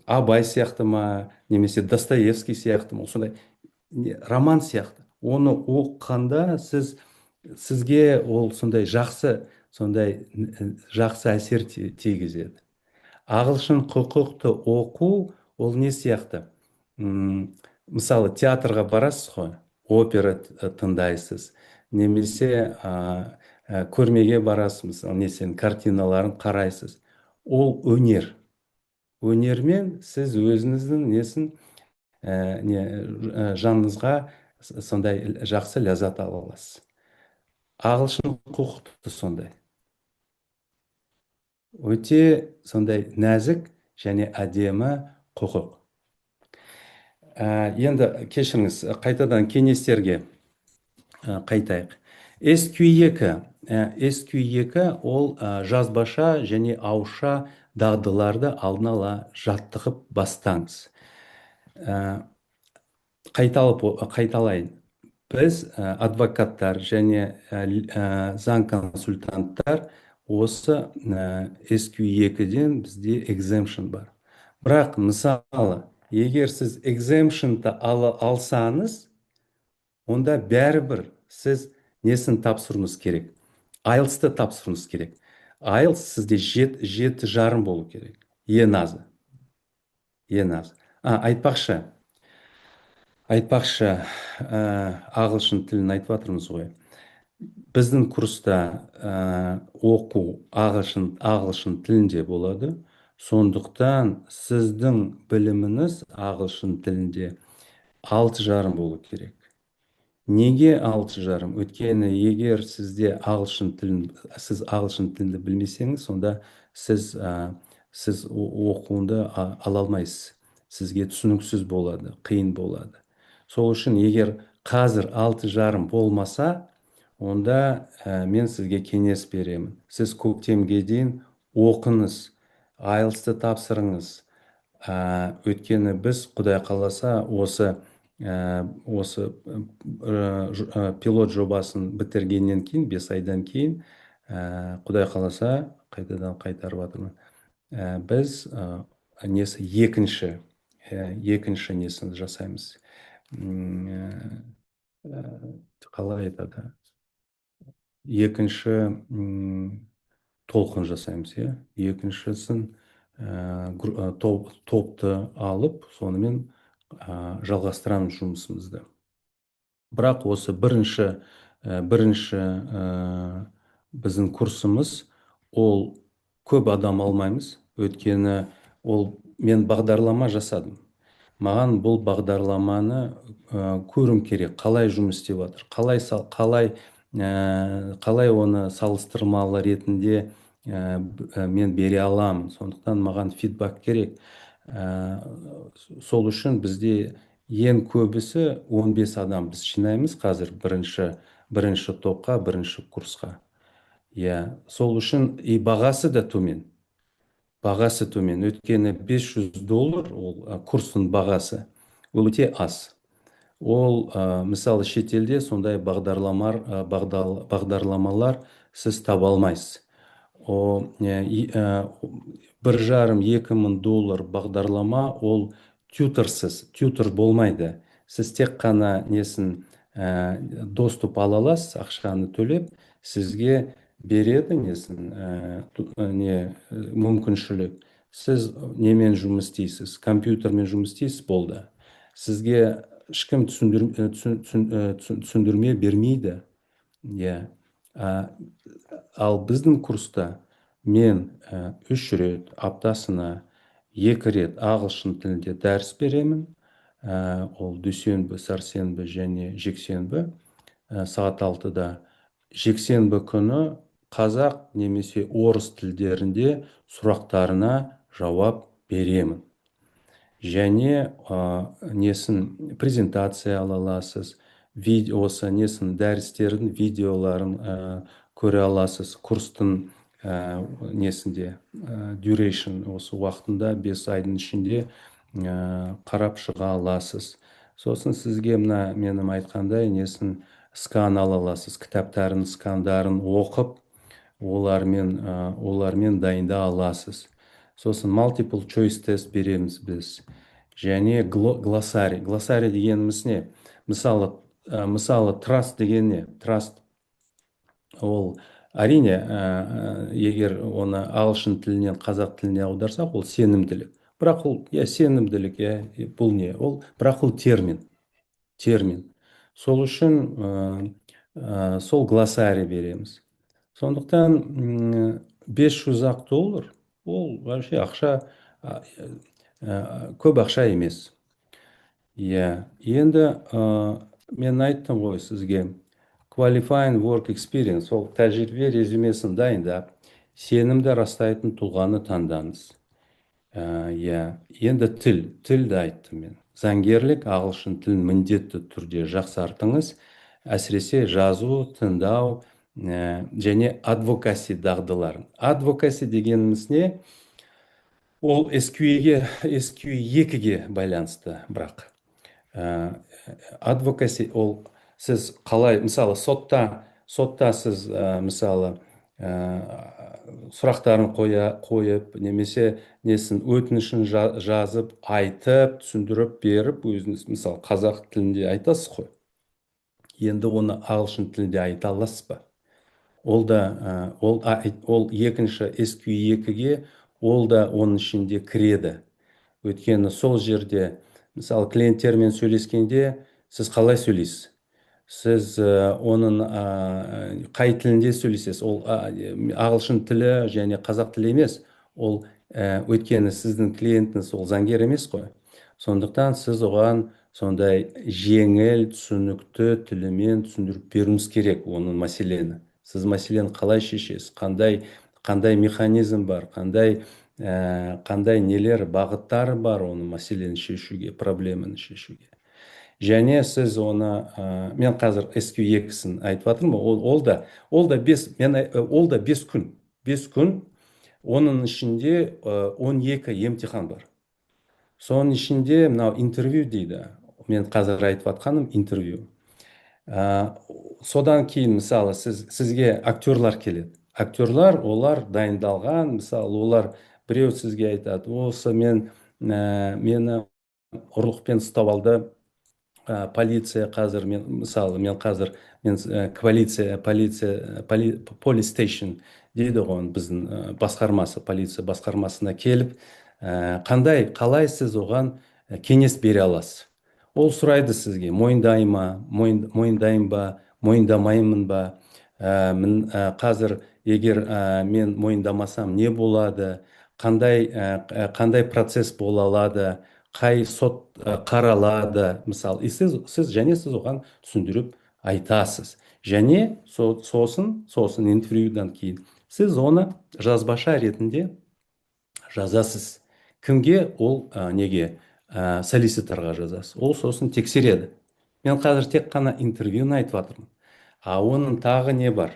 Абай сияқты ма, немесе Достоевский сияқты ма, сондай роман сияқты. Оны оқығанда сізге ол сондай жақсы әсер тигізеді. Ағылшын құқықты оқу ол не сияқты? Мысалы театрға барасыз ғой, опера тыңдайсыз, немесе көрмеге барасыз, мысалы картиналарын қарайсыз. Ол өнер. Өнермен сіз өзіңіздің жаныңызға сондай жақсы ләззат ала аласыз. Ағылшын құқықты сондай. Өте сондай нәзік және әдемі құқық. Енді кешіріңіз, қайтадан кеңестерге қайтайық. SQ2 ол жазбаша және ауызша дағдыларды алдын ала жаттығып бастаңыз. Қайталайын. Біз адвокаттар және заң консультанттар осы SQ2-ден бізде exemption бар. Бірақ мысалы, егер сіз exemption-ды алсаңыз, онда бәрібір сіз несін тапсыруыңыз керек? IELTS-ті тапсыруыңыз керек. IELTS сізде 7,5 болу керек. Ең азы. Айтпақшы, ағылшын тілін айтып жатырмыз ғой. Біздің курста оқу ағылшын тілінде болады. Сондықтан сіздің біліміңіз ағылшын тілінде 6,5 болу керек. Неге 6,5? Өйткені егер сіз ағылшын тілінде білмесеңіз, сонда сіз оқуды ала алмайсыз. Сізге түсініксіз болады, қиын болады. Сол үшін егер қазір 6,5 болмаса, онда мен сізге кеңес беремін. Сіз көктемге дейін оқыңыз, IELTS-ті тапсырыңыз. Өйткені біз, Құдай қаласа, осы пилот жобасын бітіргеннен кейін, 5 айдан кейін, Құдай қаласа, қайтадан қайтарып жатырмын. Біз екінші несін жасаймыз. Қалай айтады? Екінші толқын жасаймыз, екіншісін топты алып, сонымен жалғастырамыз жұмысымызды. Бірақ осы бірінші біздің курсымыз, ол көп адам алмаймыз, өйткені мен бағдарлама жасадым. Маған бұл бағдарламаны көрім керек, қалай жұмыс істеп жатыр, қалай оны салыстырмалы ретінде мен бере аламын. Сондықтан маған фидбак керек. Сол үшін бізде ең көбісі 15 адам біз жинаймыз қазір бірінші топқа, бірінші курсқа. Сол үшін бағасы да төмен. Бағасы төмен, өйткені $500 ол курстың бағасы, ол өте аз. Ол мысалы шетелде сондай бағдарламалар сіз таба алмайсыз. $1,5–2,000 бағдарлама, ол тютор болмайды. Сіз тек қана доступ ала аласыз, ақшаны төлеп, сізге береді мүмкіншілік. Сіз немен жұмыс істейсіз, компьютермен жұмыс істейсіз, болды. Сізге ешкім түсіндірме бермейді. Ал біздің курста мен 3 рет аптасына 2 рет ағылшын тілінде дәріс беремін. Ол дүйсенбі, сәрсенбі және жексенбі сағат 6-да. Жексенбі күні қазақ немесе орыс тілдерінде сұрақтарына жауап беремін. Және презентация ала аласыз, дәрістердің видеоларын көре аласыз. Курстың duration, осы уақытында 5 айдың ішінде қарап шыға аласыз. Сосын сізге менің айтқандай скан ала аласыз, кітаптарын скандарын оқып, олармен дайында аласыз. Сосын multiple choice тест береміз біз. Және глоссарий. Глоссарий дегеніміз не? Мысалы, trust деген не? Trust, ол әрине, егер оны ағылшын тілінен қазақ тіліне аударсақ, ол сенімділік. Бірақ ол сенімділік, бұл не? Бірақ ол термин. Сол үшін сол глоссарий береміз. Сондықтан $500 ол вообще көп ақша емес. Енді мен айттым ғой сізге, qualifying work experience, ол тәжірибе резюмесін дайындап, сенімді растайтын тұлғаны таңдаңыз. Енді тілді айттым мен. Заңгерлік, ағылшын тілін міндетті түрде жақсартыңыз. Әсіресе жазу, тыңдау және адвокаси дағдыларын. Адвокаси дегеніміз не? Ол SQ2-ге байланысты, бірақ. Адвокаси, ол сіз қалай, мысалы, сотта сіз, мысалы, сұрақтарын қойып, немесе өтінішін жазып, айтып, түсіндіріп беріп, өзіңіз, мысалы, қазақ тілінде айтасыз қой. Енді оны ағылшын тілінде айта аласыз ба? Ол екінші SQ2-ге, ол да оның ішінде кіреді. Өйткені сол жерде, мысалы, клиенттермен сөйлескенде, сіз қалай сөйлейсіз? Сіз оның қай тілінде сөйлесесіз? Ол ағылшын тілі және қазақ тілі емес. Ол өйткені сіздің клиентіңіз ол заңгер емес қой. Сондықтан сіз оған сондай жеңіл, түсінікті тілімен түсіндіріп беруіңіз керек оның мәселені. Сіз мәселені қалай шешесіз? Қандай механизм бар? Қандай нелер, бағыттары бар оның мәселені шешуге, проблеманы шешуге? Және сіз оны, мен қазір SQ2-сін айтып жатырмын, ол да 5 күн. 5 күн, оның ішінде 12 емтихан бар. Соның ішінде интервью дейді. Мен қазір айтып жатқаным интервью. Содан кейін, мысалы, сізге актерлар келеді. Актерлар, олар дайындалған, мысалы, олар біреу сізге айтады, осы мені ұрлықпен ұстап алды, полиция қазір, мен қазір police station дейді ғой, біздің басқармасы, полиция басқармасына келіп, қалай сіз оған кеңес бере аласыз. Ол сұрайды сізге: мойындаймын ба, мойындамаймын ба, қазір егер мен мойындамасам не болады, қандай процесс бола алады, қай сот қаралады, мысалы. Сіз оған түсіндіріп айтасыз. Және сосын интервьюдан кейін сіз оны жазбаша ретінде жазасыз. Кімге? Ол неге? Солиситорға жазасыз. Ол сосын тексереді. Мен қазір тек қана интервьюны айтып жатырмын. Оның тағы не бар?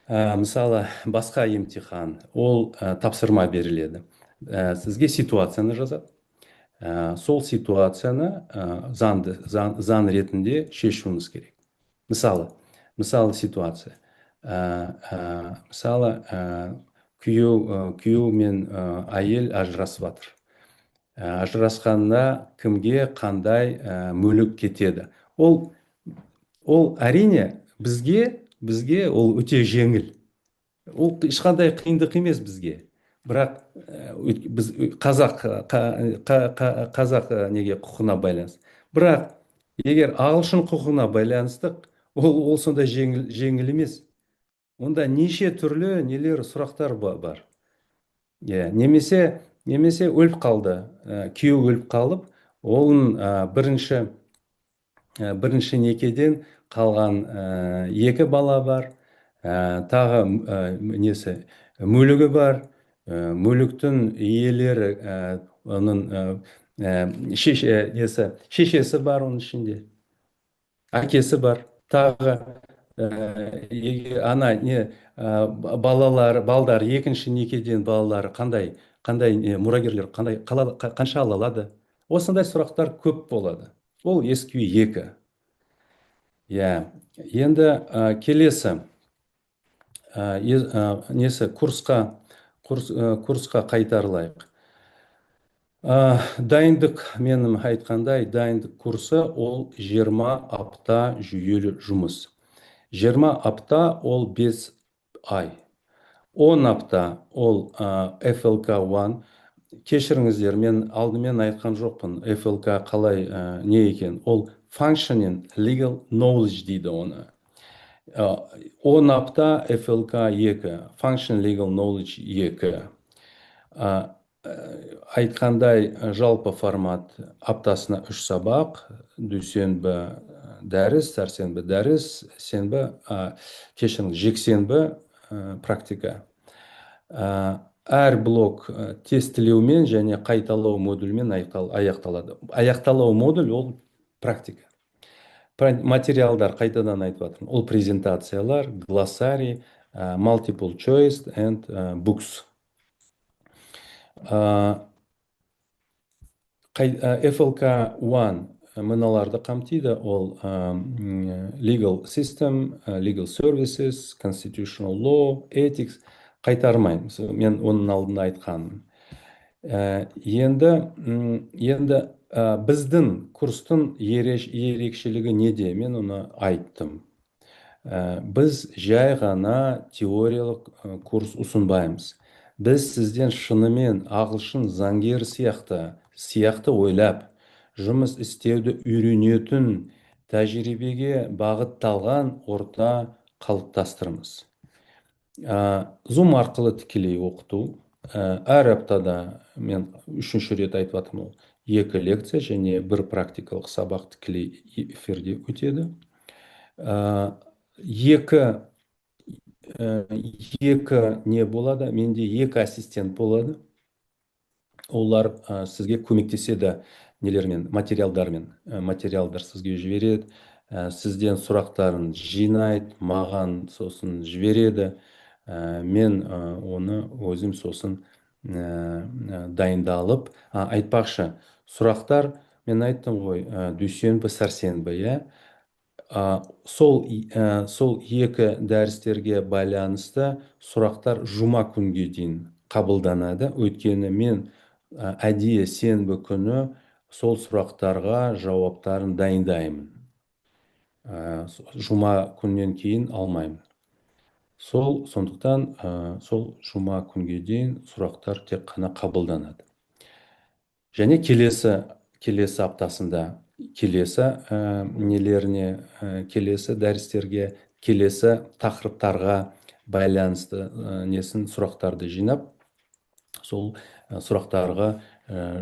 Мысалы, басқа емтихан, ол тапсырма беріледі. Сізге ситуацияны жазады. Сол ситуацияны заң ретінде шешуіңіз керек. Мысалы ситуация. Мысалы, күйеу мен әйел ажырасып жатыр. Ажырасқанда кімге қандай мүлік кетеді? Ол әрине бізге ол өте жеңіл. Ол ешқандай қиындық емес бізге. Бірақ біз қазақ неге құқығына байланысты. Бірақ егер ағылшын құқығына байланысты, ол сондай жеңіл емес. Онда неше түрлі сұрақтар бар. Немесе өліп қалды, күйеу өліп қалып, оның бірінші некеден қалған екі бала бар, тағы мүлігі бар. Мүліктің иелері, оның шешесі бар, оның ішінде әкесі бар. Тағы балдар, екінші некеден балалары қандай мұрагерлер қанша ала алады? Осындай сұрақтар көп болады. Ол SQ2. Енді келесі курсқа қайтарылайық. Дайындық, менің айтқандай, дайындық курсы ол 20 апта жүйелі жұмыс. 20 апта ол 5 ай. 10 апта ол FLK1. Кешіріңіздер, мен алдымен айтқан жоқпын FLK қалай не екен. Ол Functioning Legal Knowledge дейді оны. 10 апта FLK2, Functioning Legal Knowledge 2. Айтқандай, жалпы формат: аптасына 3 сабақ, дүйсенбі дәріс, сәрсенбі дәріс, жексенбі практика. Әр блок тестілеумен және қайталау модульмен аяқталады. Аяқталау модуль ол практика. Материалдар, қайтадан айтып жатырмын, ол презентациялар, глоссарий, multiple choice and books. FLK1 мыналарды қамтиды: ол legal system, legal services, constitutional law, ethics. Қайтармайын, мен оның алдында айтқаным. Енді біздің курстың ерекшелігі неде? Мен оны айттым. Біз жай ғана теориялық курс ұсынбаймыз. Біз сізден шынымен ағылшын заңгер сияқты ойлап, жұмыс істеуді үйренетін, тәжірибеге бағытталған орта қалыптастырмыз. Zoom арқылы тікелей оқыту. Әр аптада, мен 3-ші рет айтып жатырмын, 2 лекция және 1 практикалық сабақ тікелей эфирде өтеді. Екі не болады? Менде 2 ассистент болады. Олар сізге көмектеседі материалдармен. Материалдар сізге жібереді, сізден сұрақтарын жинайды, маған сосын жібереді. Мен оны өзім сосын дайындалып, айтпақшы, сұрақтар, мен айттым ғой, дүйсенбі, сәрсенбі. Сол 2 дәрістерге байланысты сұрақтар жұма күнге дейін қабылданады. Өйткені мен әдейі сенбі күні сол сұрақтарға жауаптарын дайындаймын. Жұма күннен кейін алмаймын. Сондықтан сол жұма күнге дейін сұрақтар тек қана қабылданады. Және келесі келесі аптасында келесі нелеріне келесі дәрістерге келесі тақырыптарға байланысты несін сұрақтарды жинап сол сұрақтарға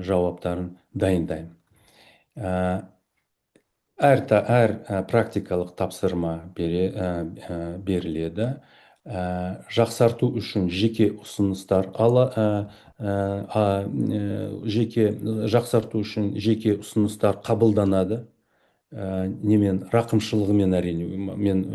жауаптарын дайындаймын. Әр практикалық тапсырма беріледі. Жақсарту үшін жеке ұсыныстар жеке жақсарту үшін жеке ұсыныстар қабылданады. Немен рақымшылығымен, әрине,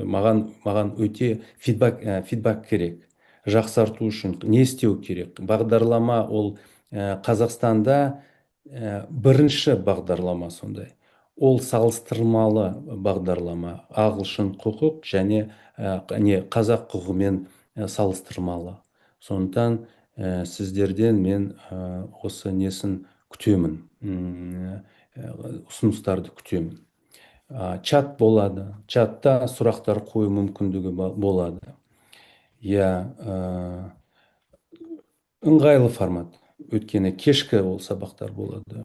маған өте фидбак керек. Жақсарту үшін не істеу керек? Бағдарлама ол Қазақстанда бірінші бағдарлама сондай. Ол салыстырмалы бағдарлама, ағылшын құқық және қазақ құқығымен салыстырмалы. Сондықтан сіздерден мен осы несін күтемін, ұсыныстарды күтемін. Чат болады, чатта сұрақтар қою мүмкіндігі болады. Ыңғайлы формат. Өйткені кешкі ол сабақтар болады,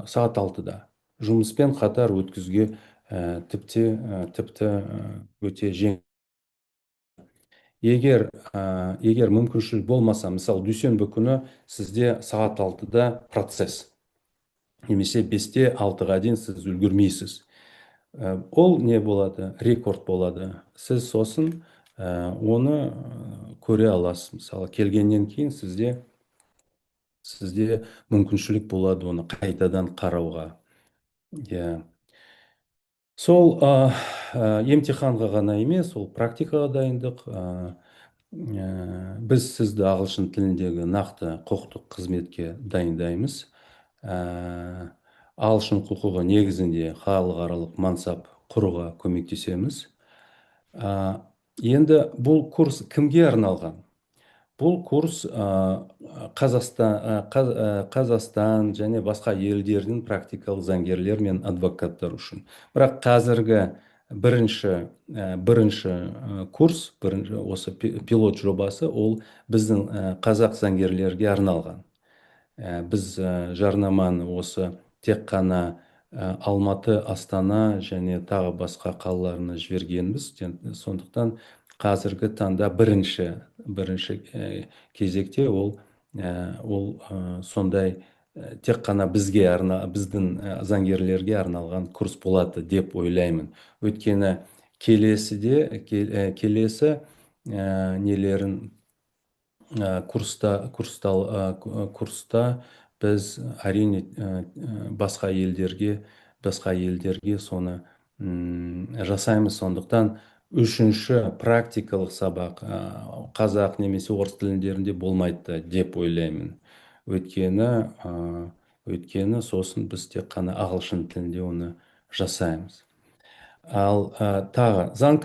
сағат 6-да. Жұмыспен қатар өткізге тіпті өте жеңіл. Егер мүмкіншілік болмаса, мысалы дүйсенбі күні сізде сағат 6-да процесс, немесе 5-те 6-ға дейін сіз үлгермейсіз. Ол не болады? Рекорд болады. Сіз сосын оны көре аласыз. Мысалы келгеннен кейін сізде мүмкіншілік болады оны қайтадан қарауға. Сол емтиханға ғана емес, ол практикаға дайындық. Біз сізді ағылшын тіліндегі нақты құқықтық қызметке дайындаймыз. Ағылшын құқығы негізінде халықаралық мансап құруға көмектесеміз. Енді бұл курс кімге арналған? Бұл курс Қазақстан және басқа елдердің практикалық заңгерлер мен адвокаттар үшін. Бірақ қазіргі бірінші курс, осы пилот жобасы, ол біздің қазақ заңгерлерге арналған. Біз жарнаманы осы тек қана Алматы, Астана және тағы басқа қалаларына жібергенбіз. Сондықтан қазіргі таңда бірінші кезекте ол сондай тек қана біздің заңгерлерге арналған курс болады деп ойлаймын. Өйткені келесі нелерін курста біз әрине басқа елдерге соны жасаймыз. Сондықтан үшінші практикалық сабақ қазақ немесе орыс тілдерінде болмайды деп ойлаймын. Өйткені сосын біз тек қана ағылшын тілінде оны жасаймыз. Ал тағы заң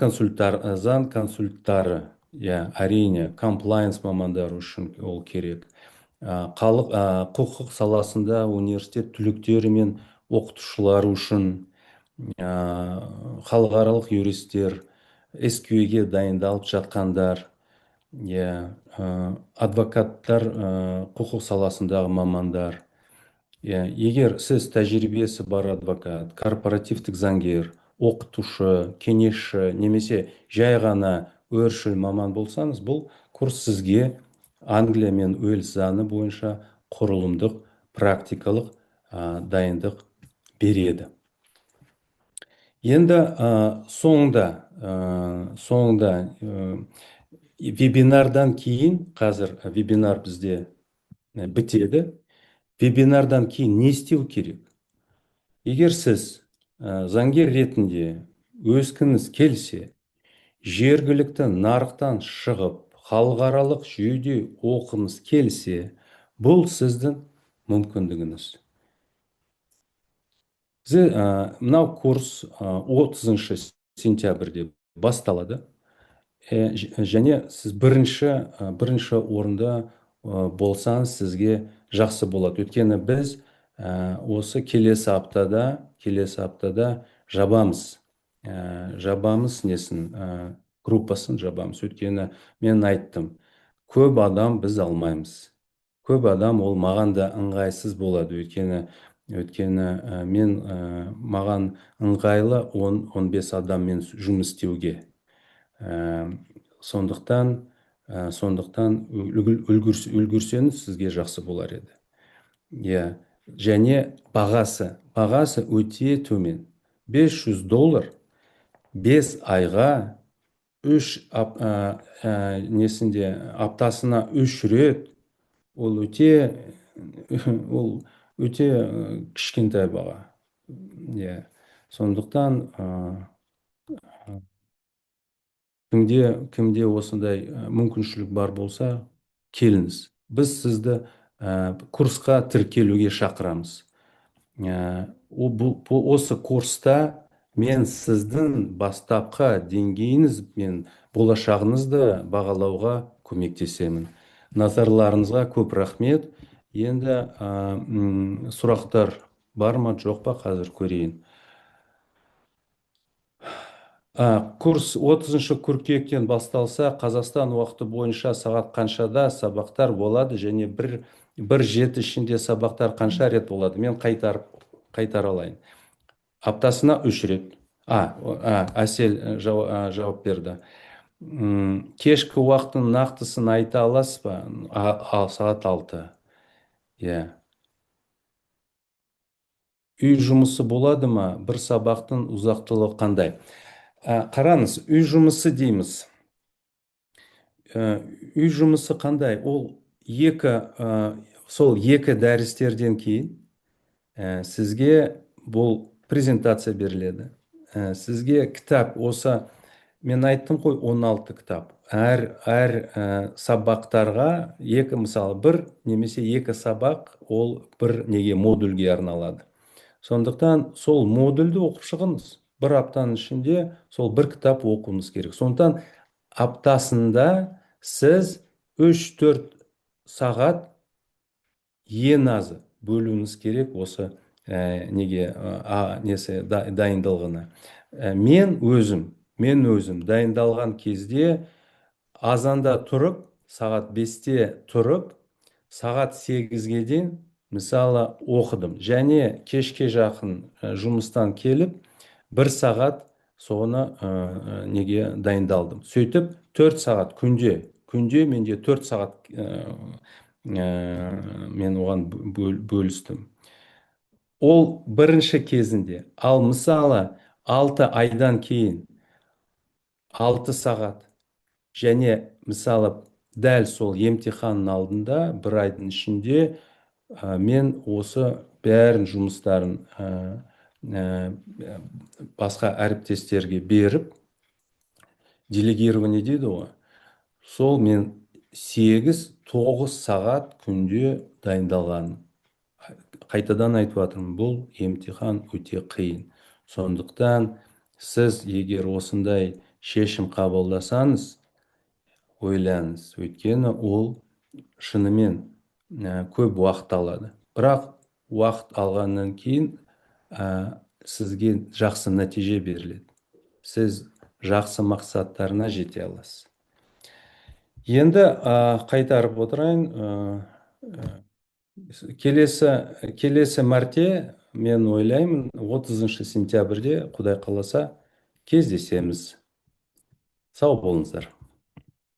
консультары, әрине, комплайнс мамандары үшін ол керек. Құқық саласында университет түлектері мен оқытушылар үшін, халықаралық юристтер, SQE-ге дайындалып жатқандар, адвокаттар, құқық саласындағы мамандар. Егер сіз тәжірибесі бар адвокат, корпоративтік заңгер, оқытушы, кеңесші немесе жай ғана өршіл маман болсаңыз, бұл курс сізге Англия мен Уэльс заңы бойынша құрылымдық практикалық дайындық береді. Енді соңында вебинардан кейін, қазір вебинар бізде бітеді. Вебинардан кейін не істеу керек? Егер сіз заңгер ретінде өскіңіз келсе, жергілікті нарықтан шығып, халықаралық жүйеде оқыңыз келсе, бұл сіздің мүмкіндігіңіз. Мынау курс 30 сентябрьде басталады. Және сіз бірінші орында болсаңыз, сізге жақсы болады. Өйткені біз осы келесі аптада жабамыз несін, группасын жабамыз. Өйткені мен айттым, көп адам біз алмаймыз. Көп адам ол маған да ыңғайсыз болады. Өйткені Өйткені маған ыңғайлы 10-15 адаммен жұмыс істеуге. Ә, сондықтан үлгірсеңіз сізге жақсы болар еді. Иә, және бағасы өте төмен. $500 5 айға, несінде аптасына 3 рет, ол ол өте кішкентай баға. Иә, сондықтан кімде осындай мүмкіншілік бар болса, келіңіз. Біз сізді курсқа тіркелуге шақырамыз. Осы курста мен сіздің бастапқы деңгейіңіз мен болашағыңызды бағалауға көмектесемін. Назарларыңызға көп рахмет. Енді сұрақтар бар ма, жоқ па, қазір көрейін. Курс 30 қыркүйектен басталса, Қазақстан уақыты бойынша сағат қаншада сабақтар болады, және бір жеті ішінде сабақтар қанша рет болады? Мен қайтара алайын. Аптасына 3 рет. Әсел жауап берді. Кешкі уақыттың нақтысын айта аласыз ба? Сағат 6. Иә. Үй жұмысы болады ма? Бір сабақтың ұзақтылығы қандай? Қараңыз, үй жұмысы дейміз. Үй жұмысы қандай? Ол сол екі дәрістерден кейін сізге бұл презентация беріледі. Сізге кітап, мен айттым ғой, 16 кітап. Әр сабақтарға мысалы бір немесе екі сабақ ол бір модульге арналады. Сондықтан сол модульді оқып шығыңыз. Бір аптаның ішінде сол бір кітап оқуыңыз керек. Сондықтан аптасында сіз 3-4 сағат ең азы бөлуіңіз керек осы дайындалғаны. Мен өзім дайындалған кезде азанда тұрып, сағат 5-те тұрып, сағат 8-ге дейін мысалы оқыдым. Және кешке жақын жұмыстан келіп, бір сағат соны дайындалдым. Сөйтіп 4 сағат күнде менде 4 сағат мен оған бөлістім. Ол бірінші кезінде. Ал мысалы 6 айдан кейін 6 сағат, және мысалы дәл сол емтиханның алдында бір айдың ішінде мен осы бәрін жұмыстарын басқа әріптестерге беріп, делегирование дейді ғой, сол мен 8-9 сағат күнде дайындалған. Қайтадан айтып жатырмын, бұл емтихан өте қиын. Сондықтан сіз егер осындай шешім қабылдасаңыз, ойлаңыз, өйткені ол шынымен көп уақыт алады. Бірақ уақыт алғаннан кейін сізге жақсы нәтиже беріледі. Сіз жақсы мақсаттарына жете аласыз. Енді қайтарып отырайын. Келесі мәрте мен ойлаймын 30 сентябрьде, Құдай қаласа, кездесеміз. Сау болыңыздар.